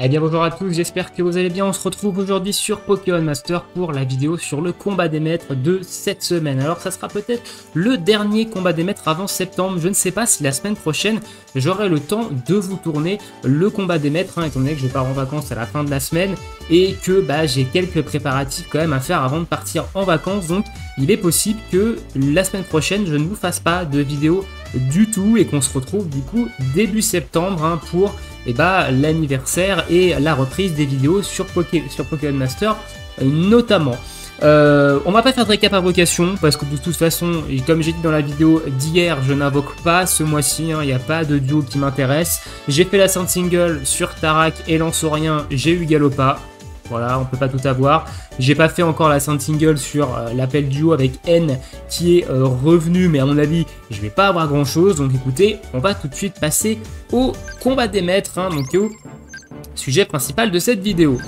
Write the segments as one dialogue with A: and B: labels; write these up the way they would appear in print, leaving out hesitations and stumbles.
A: Eh bien bonjour à tous, j'espère que vous allez bien. On se retrouve aujourd'hui sur Pokémon Master pour la vidéo sur le combat des maîtres de cette semaine. Alors ça sera peut-être le dernier combat des maîtres avant septembre. Je ne sais pas si la semaine prochaine j'aurai le temps de vous tourner le combat des maîtres, étant donné que je pars en vacances à la fin de la semaine et que j'ai quelques préparatifs quand même à faire avant de partir en vacances. Donc il est possible que la semaine prochaine je ne vous fasse pas de vidéo du tout et qu'on se retrouve du coup début septembre pour l'anniversaire et la reprise des vidéos sur Pokémon Master notamment. On va pas faire de récap invocation parce que de toute façon, comme j'ai dit dans la vidéo d'hier, je n'invoque pas ce mois-ci, il n'y a pas de duo qui m'intéresse. J'ai fait la Sainte Single sur Tarak et Lanceorien, j'ai eu Galopa. Voilà, on peut pas tout avoir. J'ai pas fait encore la Sainte Single sur l'appel duo avec N qui est revenu, mais à mon avis, je vais pas avoir grand chose. Donc écoutez, on va tout de suite passer au combat des maîtres, donc au sujet principal de cette vidéo.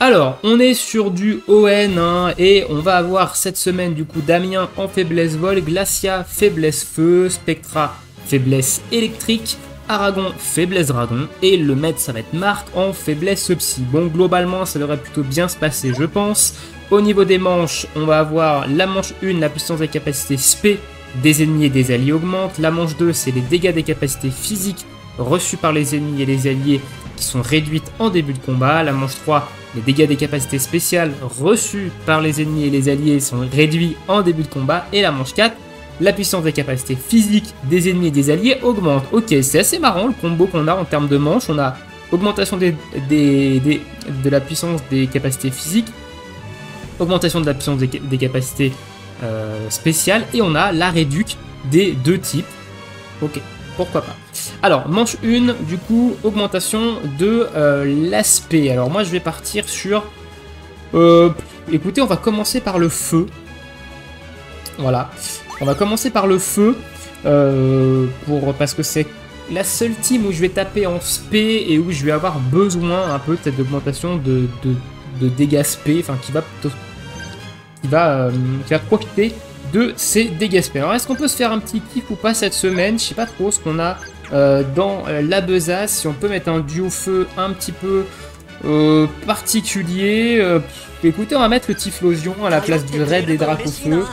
A: Alors, on est sur du ON et on va avoir cette semaine du coup Damien en faiblesse vol, Glacia faiblesse feu, Spectra faiblesse électrique, Aragon faiblesse dragon et le maître ça va être Marc en faiblesse psy. Bon, globalement ça devrait plutôt bien se passer je pense. Au niveau des manches, on va avoir la manche 1, la puissance des capacités spé des ennemis et des alliés augmente. La manche 2, c'est les dégâts des capacités physiques reçus par les ennemis et les alliés qui sont réduites en début de combat. La manche 3, les dégâts des capacités spéciales reçus par les ennemis et les alliés sont réduits en début de combat. Et la manche 4, la puissance des capacités physiques des ennemis et des alliés augmente. Ok, c'est assez marrant le combo qu'on a en termes de manches. On a augmentation de la puissance des capacités physiques, augmentation de la puissance des capacités spéciales, et on a la réduc des deux types. Ok, pourquoi pas. Alors, manche 1, du coup, augmentation de l'aspect. Alors moi, je vais partir sur... écoutez, on va commencer par le feu. Voilà. On va commencer par le feu, parce que c'est la seule team où je vais taper en spé et où je vais avoir besoin un peu de cette augmentation de dégâts spé, qui va profiter de ces dégâts spé. Alors est-ce qu'on peut se faire un petit kiff ou pas cette semaine? Je sais pas trop ce qu'on a dans la besace, si on peut mettre un duo feu un petit peu particulier. Écoutez, on va mettre le Typhlosion à la place du Raid des Dracofeu.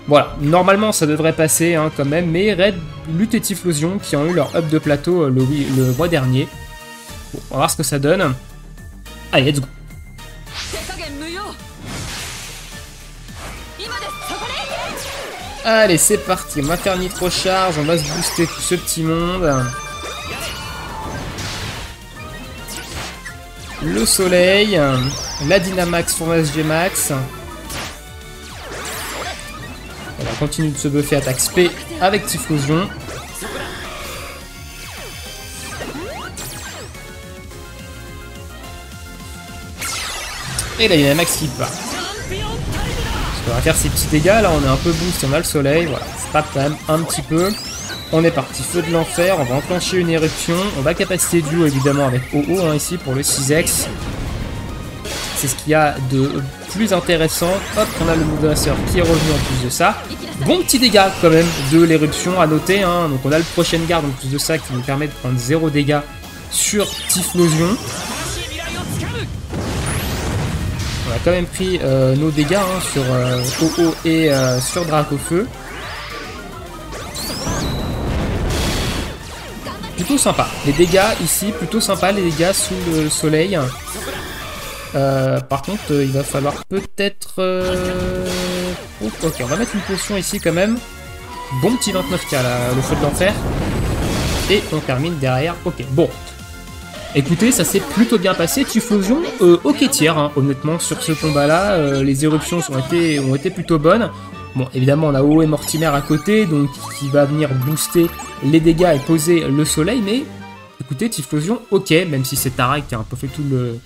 A: Voilà, normalement ça devrait passer quand même, mais Raid, Lutte et Typhlosion qui ont eu leur up de plateau le mois dernier. Bon, on va voir ce que ça donne. Allez, let's go. Allez, c'est parti, on va faire Nitro Charge, on va se booster tout ce petit monde. Le soleil, la Dynamax pour SG Max. On va continuer de se buffer attaque spé avec Typhlosion. Et là il y a Max qui part. On va faire ces petits dégâts, là on est un peu boost, on a le soleil, voilà, ça tape quand même un petit peu. On est parti, feu de l'enfer, on va enclencher une éruption, on va capacité duo évidemment avec OO ici pour le 6X. C'est ce qu'il y a de plus intéressant. Hop, on a le Moudresseur qui est revenu en plus de ça. Bon petit dégât quand même de l'éruption à noter. Donc on a le prochain garde en plus de ça qui nous permet de prendre 0 dégâts sur Typhlosion. On a quand même pris nos dégâts sur OO et sur Dracofeu. Plutôt sympa. Les dégâts ici, plutôt sympa les dégâts sous le soleil. Par contre, il va falloir peut-être... Ok, on va mettre une potion ici quand même. Bon petit 29k là, le feu de l'enfer. Et on termine derrière. Ok, bon. Écoutez, ça s'est plutôt bien passé. Typhlosion, ok tiers, honnêtement, sur ce combat-là. Les éruptions ont été plutôt bonnes. Bon, évidemment, on a OO et Mortimer à côté, donc qui va venir booster les dégâts et poser le soleil. Mais écoutez, Typhlosion, ok, même si c'est Tarak qui a un peu fait tout le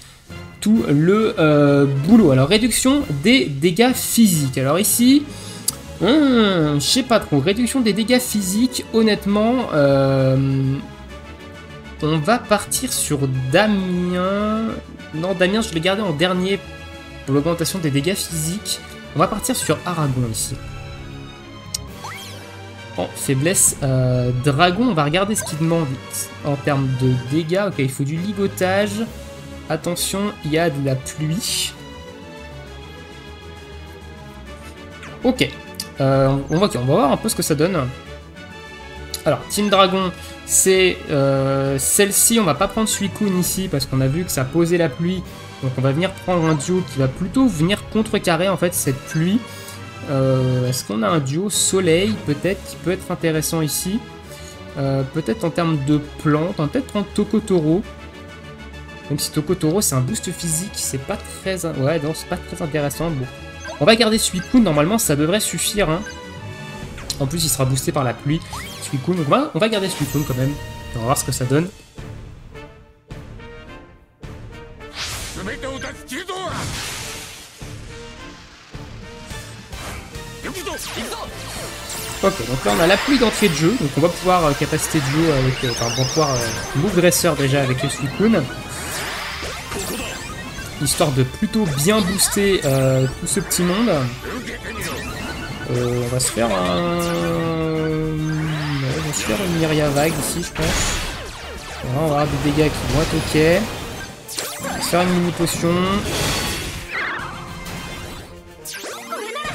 A: boulot. Alors, réduction des dégâts physiques. Alors ici, je sais pas trop. Réduction des dégâts physiques, honnêtement, on va partir sur Damien. Non, Damien, je vais le garder en dernier pour l'augmentation des dégâts physiques. On va partir sur Aragon ici. En faiblesse dragon, on va regarder ce qu'il demande en termes de dégâts. Ok, il faut du ligotage. Attention, il y a de la pluie. Ok. On va voir un peu ce que ça donne. Alors, Team Dragon, c'est celle-ci. On va pas prendre Suicune ici parce qu'on a vu que ça posait la pluie. Donc on va venir prendre un duo qui va plutôt venir contrecarrer en fait cette pluie. Est-ce qu'on a un duo soleil peut-être qui peut être intéressant ici? Peut-être en termes de plantes, on va peut-être prendre Tokotoro. Même si Tokotoro c'est un boost physique, c'est pas très... Ouais, non, c'est pas très intéressant. Bon. On va garder Suicune, normalement ça devrait suffire. Hein. En plus il sera boosté par la pluie. Suicune, donc on va garder Suicune quand même. On va voir ce que ça donne. Ok, donc là on a la pluie d'entrée de jeu, donc on va pouvoir capacité de jeu avec, on va pouvoir move dresseur déjà avec le Suicune, histoire de plutôt bien booster tout ce petit monde. On va se faire une Myria vague ici, je pense. Voilà, on va avoir des dégâts qui vont être ok. On va se faire une mini potion.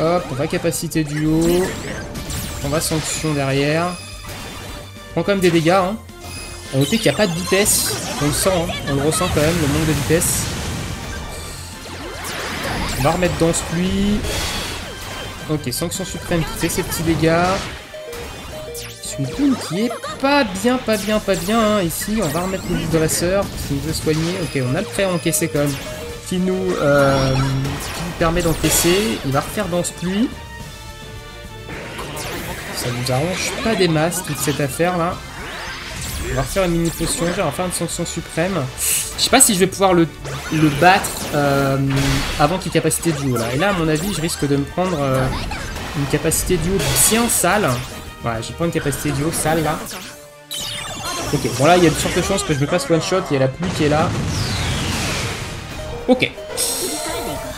A: Hop, on va capacité duo. On va sanction derrière. On prend quand même des dégâts. Hein. A noter qu'il n'y a pas de vitesse. On le sent, hein. On le ressent quand même, le manque de vitesse. On va remettre danse pluie. Ok, sanction suprême qui fait ses petits dégâts. Suicune qui est pas bien. Hein. Ici, on va remettre le boost dresseur qui nous veut soigner. Ok, on a le prêt à encaisser quand même. Qui nous permet d'encaisser. Il va refaire danse pluie. Ça nous arrange pas des masses toute cette affaire là. On va refaire une mini potion, on va faire une sanction suprême. Je sais pas si je vais pouvoir le battre avant qu'il ait capacité duo là. Et là à mon avis je risque de me prendre une capacité duo bien sale. Voilà, j'ai pas une capacité duo sale là. Ok, bon là il y a de fortes chances que je me passe one shot, il y a la pluie qui est là. Ok.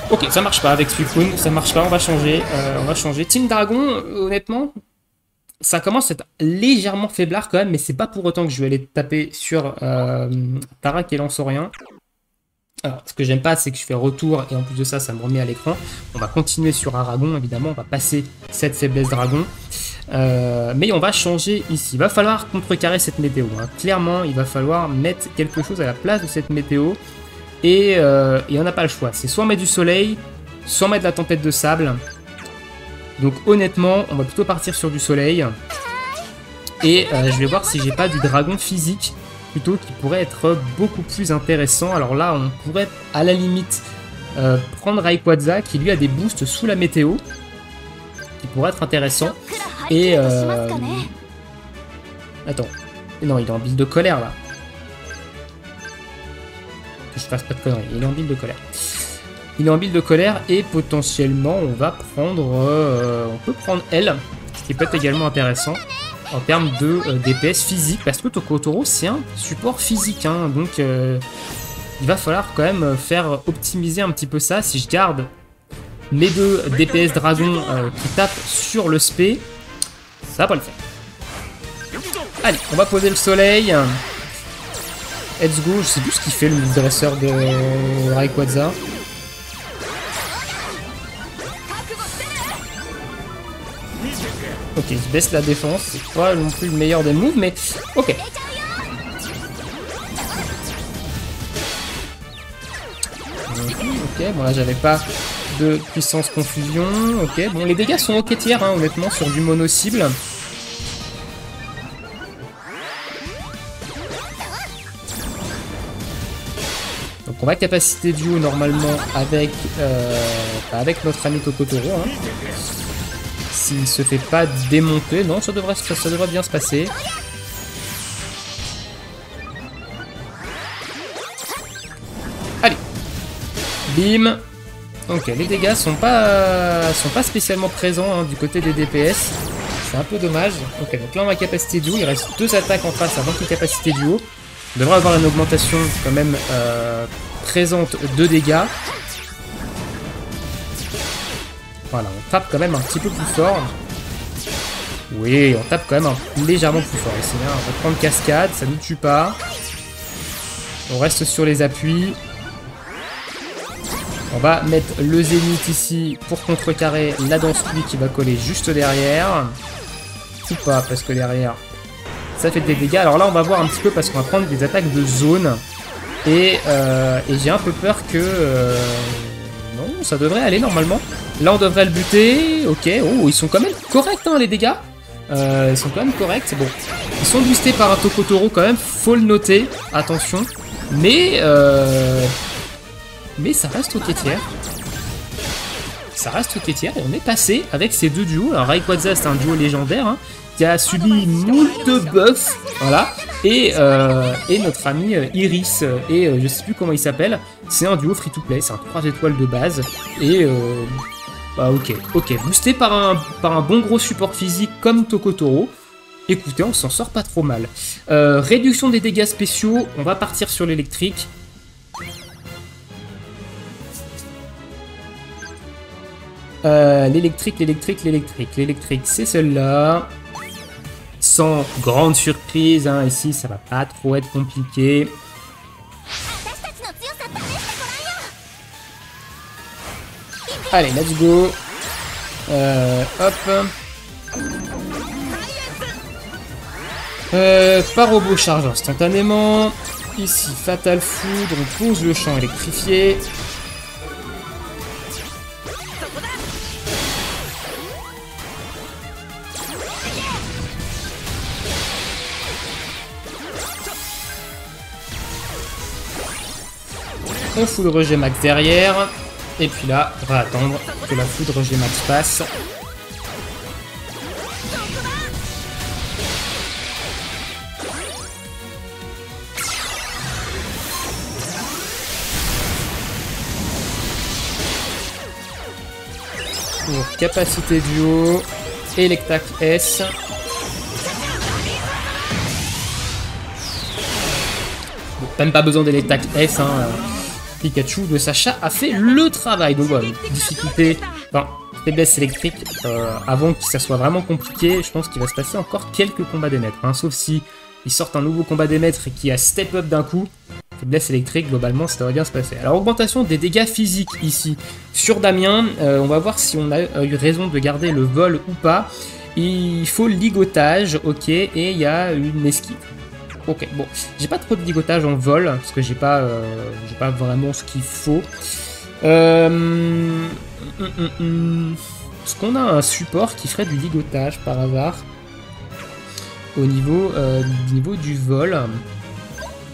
A: Ok, ça marche pas avec Suicune, ça marche pas, on va changer. Team Dragon, honnêtement, ça commence à être légèrement faiblard quand même, mais c'est pas pour autant que je vais aller taper sur Tarak et Lansorien. Alors, ce que j'aime pas, c'est que je fais retour, et en plus de ça, ça me remet à l'écran. On va continuer sur Aragon, évidemment, on va passer cette faiblesse Dragon. Mais on va changer ici. Il va falloir contrecarrer cette météo. Hein. Clairement, il va falloir mettre quelque chose à la place de cette météo. Et on n'a pas le choix. C'est soit on met du soleil, soit on met de la tempête de sable. Donc honnêtement, on va plutôt partir sur du soleil. Et je vais voir si j'ai pas du dragon physique plutôt qui pourrait être beaucoup plus intéressant. Alors là, on pourrait à la limite prendre Rayquaza qui lui a des boosts sous la météo. Qui pourrait être intéressant. Et... Attends. Non, il est en build de colère là. Que je fasse pas de conneries. Il est en build de colère. Il est en build de colère et potentiellement on va prendre... on peut prendre elle, ce qui peut être également intéressant en termes de DPS physique, parce que Tokotoro c'est un support physique, hein, donc il va falloir quand même faire optimiser un petit peu ça. Si je garde mes deux DPS dragons qui tapent sur le spé, ça va pas le faire. Allez, on va poser le soleil. Let's go, je sais plus ce qu'il fait le dresseur de Rayquaza. Ok, il se baisse la défense, c'est pas non plus le meilleur des moves, mais ok. Ok, bon là j'avais pas de puissance confusion, ok. Bon les dégâts sont ok tiers, hein, honnêtement, sur du mono-cible. Donc on va capacité duo normalement avec notre ami Tokotoro. Hein. S'il se fait pas démonter, non, ça devrait bien se passer. Allez, bim. Ok, les dégâts sont pas spécialement présents hein, du côté des DPS. C'est un peu dommage. Ok, donc là on va capacité duo. Il reste 2 attaques en face avant qu'il y ait capacité duo. On devrait avoir une augmentation quand même présente de dégâts. Voilà, on tape quand même un petit peu plus fort. Oui, on tape quand même légèrement plus fort ici. Hein. On va prendre cascade, ça ne nous tue pas. On reste sur les appuis. On va mettre le Zénith ici pour contrecarrer la danse qui va coller juste derrière. Ou pas, parce que derrière, ça fait des dégâts. Alors là, on va voir un petit peu parce qu'on va prendre des attaques de zone. Et j'ai un peu peur que... non, ça devrait aller normalement. Là, on devrait le buter. Ok, oh, ils sont quand même corrects, hein, les dégâts. Ils sont quand même corrects, c'est bon. Ils sont boostés par un Tokotoro quand même, faut le noter. Attention. Mais ça reste ok tiers. Ça reste ok tiers et on est passé avec ces deux duos. Alors Rayquaza, c'est un duo légendaire, hein, qui a subi moult buffs, voilà. Et notre ami Iris, je sais plus comment il s'appelle, c'est un duo free-to-play, c'est un 3 étoiles de base. Et bah ok, boosté par un bon gros support physique comme Tokotoro. Écoutez, on s'en sort pas trop mal. Réduction des dégâts spéciaux, on va partir sur l'électrique. L'électrique, c'est celle-là. Sans grande surprise, hein, ici, ça va pas trop être compliqué. Allez, let's go. Hop. Pas robot charge instantanément. Ici, Fatal Foudre, on pose le champ électrifié. On fout le rejet max derrière. Et puis là, on va attendre que la foudre rejet max passe. Pour capacité duo, Electac S. Bon, même pas besoin d'Electac S, hein. Pikachu de Sacha a fait le travail. Donc voilà, difficulté, enfin, faiblesse électrique. Avant que ça soit vraiment compliqué, je pense qu'il va se passer encore quelques combats des maîtres. Hein, sauf si ils sortent un nouveau combat des maîtres et qui a step up d'un coup. Faiblesse électrique, globalement, ça devrait bien se passer. Alors, augmentation des dégâts physiques ici. Sur Damien, on va voir si on a eu raison de garder le vol ou pas. Il faut le ligotage, ok, et il y a une esquive. Ok, bon, j'ai pas trop de ligotage en vol, parce que j'ai pas vraiment ce qu'il faut. Est-ce qu'on a un support qui ferait du ligotage par hasard au niveau du vol?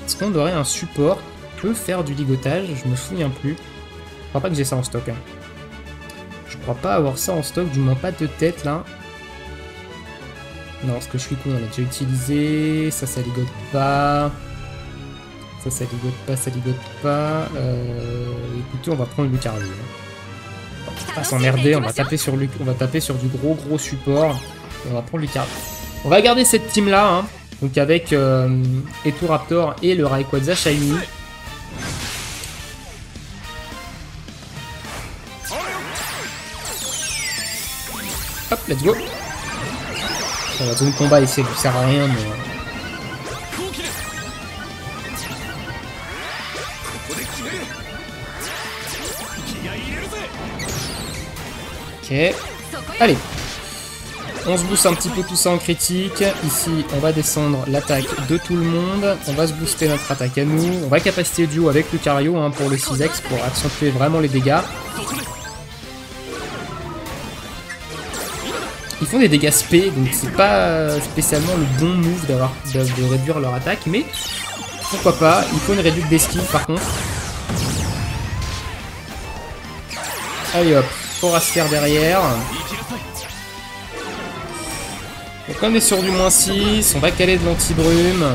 A: Est-ce qu'on aurait un support qui peut faire du ligotage? Je me souviens plus. Je crois pas que j'ai ça en stock. Hein. Je crois pas avoir ça en stock, du moins pas de tête là. Non, parce que je suis con, on l'a déjà utilisé. Ça ligote pas. Ça ligote pas. Écoutez, on va prendre Lucario. On va pas s'emmerder, on va taper sur du gros support. Et on va prendre Lucario. On va garder cette team là, hein. Donc avec Etoraptor et le Rayquaza Shiny. Hop, let's go. La zone combat ici, elle ne sert à rien, mais... Ok. Allez. On se booste un petit peu tout ça en critique. Ici, on va descendre l'attaque de tout le monde. On va se booster notre attaque à nous. On va capacité duo avec Lucario hein, pour le 6X pour accentuer vraiment les dégâts. Ils font des dégâts spé, donc c'est pas spécialement le bon move de réduire leur attaque, mais pourquoi pas. Il faut une réduction d'esquive par contre. Allez hop, Forascar derrière. Donc on est sur du -6, on va caler de l'anti-brume.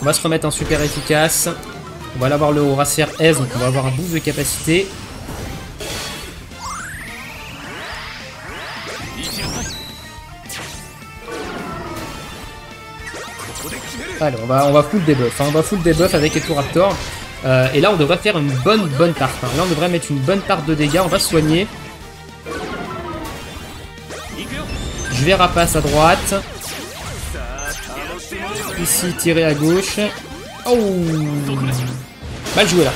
A: On va se remettre un super efficace. On va l'avoir le Horacier S, donc on va avoir un boost de capacité. Allez, on va full debuff, hein. On va full debuff avec Etoraptor. Et là, on devrait faire une bonne tarte. Hein. Là, on devrait mettre une bonne tarte de dégâts. On va soigner. Je vais rapace à droite. Ici, tirer à gauche. Oh! Mal joué là.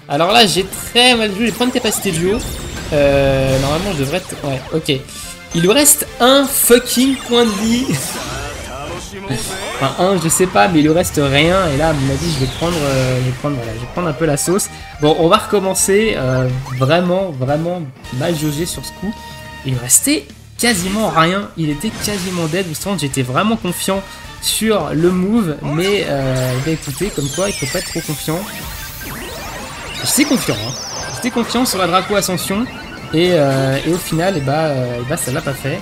A: Alors là, j'ai très mal joué. J'ai pas de capacité duo. Normalement, je devrais être... Ouais, ok. Il lui reste un fucking point de vie. Enfin, un, je sais pas, mais il lui reste rien. Et là, à mon avis, je vais prendre un peu la sauce. Bon, on va recommencer. Vraiment mal jaugé sur ce coup. Il lui restait quasiment rien. Il était quasiment dead. Vous savez, j'étais vraiment confiant sur le move. Mais, bah, écoutez, comme quoi, il faut pas être trop confiant. J'étais confiant, hein. J'étais confiant sur la Draco Ascension. Et au final, ça l'a pas fait.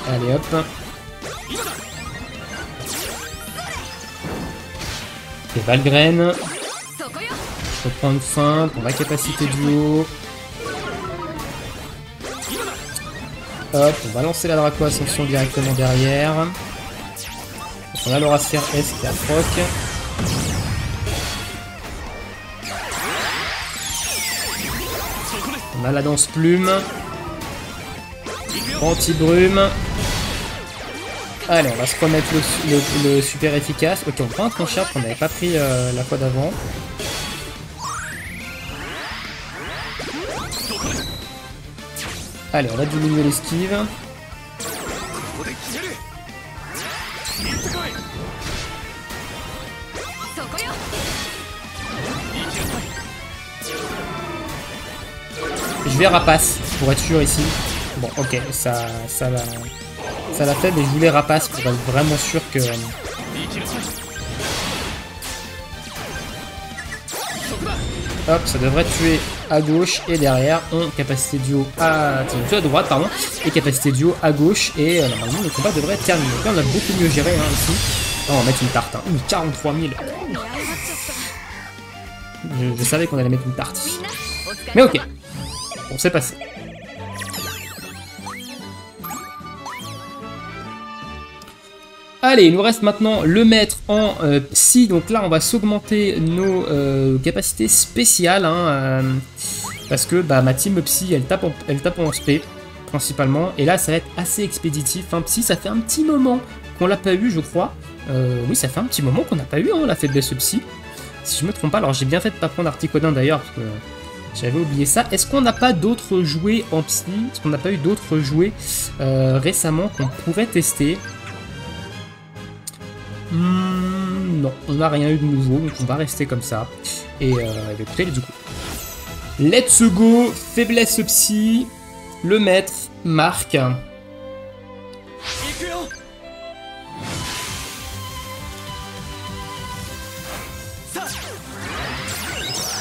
A: Allez hop. Et Valgren. Je reprends une feinte pour la capacité duo. Hop, on va lancer la Draco Ascension directement derrière. On a l'aura sphère S qui a proc. On a la danse plume. Anti-brume. Allez, on va se remettre le super efficace. Ok, on prend un tranchard qu'on n'avait pas pris la fois d'avant. Allez, on va diminuer l'esquive. Je vais rapace pour être sûr ici. Bon, ok, ça l'a fait, mais je voulais rapace pour être vraiment sûr que... Hop, ça devrait tuer à gauche et derrière on capacité duo à droite pardon et capacité duo à gauche et normalement le combat devrait être terminé. Donc là on a beaucoup mieux géré hein, ici. Oh, on va mettre une tarte, hein. 43 000. Je savais qu'on allait mettre une tarte. Mais ok, on s'est passé. Allez, il nous reste maintenant le maître en psy. Donc là, on va s'augmenter nos capacités spéciales. Hein, parce que bah, ma team psy, elle tape en spé, principalement. Et là, ça va être assez expéditif. Hein. Psy, ça fait un petit moment qu'on l'a pas eu, je crois. Oui, ça fait un petit moment qu'on n'a pas eu hein, la faiblesse psy. Si je me trompe pas, alors j'ai bien fait de pas prendre Articodin d'ailleurs, parce que j'avais oublié ça. Est-ce qu'on n'a pas d'autres jouets en psy? Est-ce qu'on n'a pas eu d'autres jouets récemment qu'on pourrait tester? Non, on n'a rien eu de nouveau, donc on va rester comme ça. Et écoutez, du coup, let's go, faiblesse psy, le maître, Marc.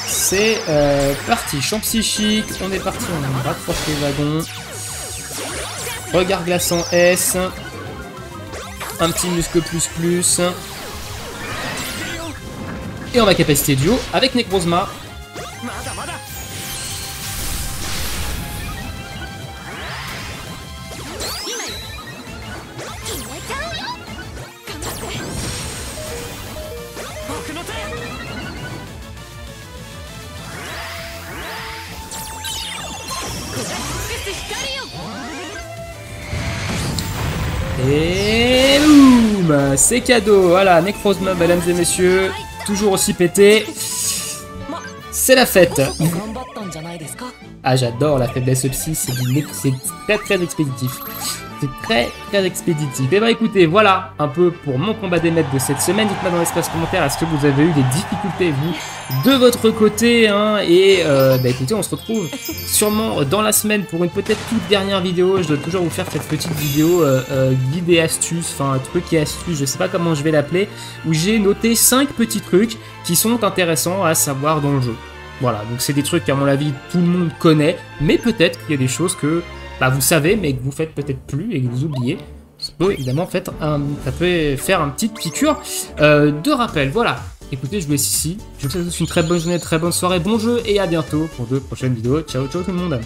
A: C'est parti, champ psychique, on est parti, on rapproche les wagons. Regard glaçant S. Un petit muscle plus. Et on va capacité duo avec Necrozma. Et boum, c'est cadeau. Voilà, Necrozma, mesdames et messieurs, toujours aussi pété. C'est la fête. Ah, j'adore la faiblesse psy, c'est très expéditif. C'est très expéditif. Et bah écoutez, voilà un peu pour mon combat des maîtres de cette semaine. Dites-moi dans l'espace commentaire, est-ce que vous avez eu des difficultés, vous, de votre côté hein, et bah écoutez, on se retrouve sûrement dans la semaine pour une peut-être toute dernière vidéo. Je dois toujours vous faire cette petite vidéo guide et astuces, enfin truc et astuces, je sais pas comment je vais l'appeler, où j'ai noté 5 petits trucs qui sont intéressants à savoir dans le jeu. Voilà, donc c'est des trucs qu'à mon avis tout le monde connaît, mais peut-être qu'il y a des choses que bah, vous savez, mais que vous faites peut-être plus et que vous oubliez. Ça peut évidemment ça peut faire une petite piqûre de rappel. Voilà, écoutez, je vous laisse ici. Je vous souhaite une très bonne journée, très bonne soirée, bon jeu et à bientôt pour de prochaines vidéos. Ciao, ciao tout le monde.